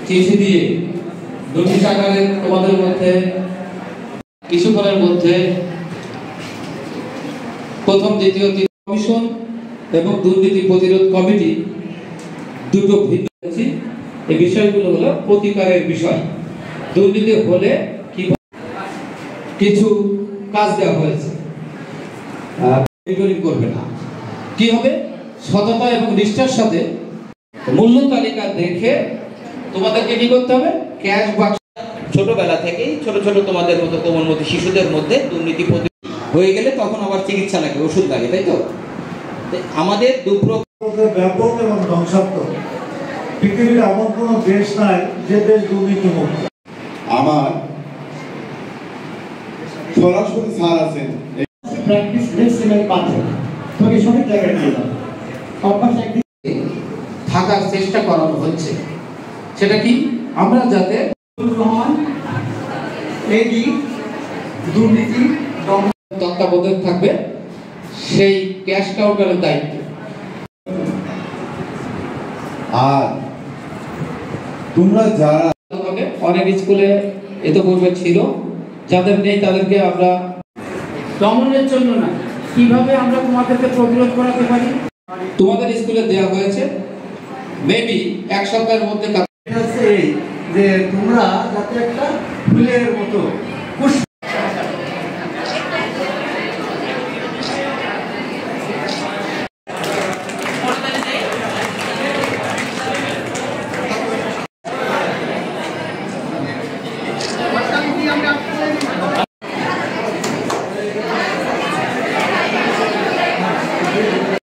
চিঠি দিয়ে নোটিশ আকারে তোমাদের মধ্যে কিছুক্ষণের মধ্যে প্রথম দ্বিতীয় কমিশন এবং দুর্নীতি প্রতিরোধ কমিটি দুটো ভিন্ন এই বিষয়গুলো হলো প্রতিকারের বিষয়। দুর্নীতি হলে কিছু কাজ দেওয়া হয়েছে, করবে না। কি হবে? সততা এবং নিষ্ঠার সাথে মূল্য তালিকা দেখে তোমাদেরকে কি করতে হবে? ক্যাশ বাক্স ছোটবেলা থেকেই ছোট ছোট তোমাদের মতো কোমলমতি শিশুদের মধ্যে দুর্নীতি হয়ে গেলে তখন আবার চিকিৎসা লাগে, ওষুধ লাগে, তাই তো? আমাদের ব্যাপক এবং ধ্বংসাত্মক। পৃথিবীর এমন কোন দেশ নাই যে দেশ দুর্নীতি মুক্ত। আমার সরাসরি স্যার আছেন প্র্যাকটিস লেসনের পাথর তোকে সঠিক জায়গায় নিয়ে যাও। অভ্যাস একদিকে থাকার চেষ্টা করানো হচ্ছে। সেটা কি? আমরা যাতে এডি দুর্নীতি তত্ত্বাবধায়ক থাকবে সেই ক্যাশ কাউন্টারের দায়িত্ব। আর তোমরা যারা অনেক স্কুলে ইতিপূর্বে ছিল, যাদের নেই তাদেরকে আমরা দমনের জন্য না, কিভাবে আমরা তোমাদেরকে প্রতিরোধ করাতে পারি তোমাদের স্কুলে দেওয়া হয়েছে। মেবি এক সপ্তাহের মধ্যে যে তোমরা যাতে একটা ফুলের মতো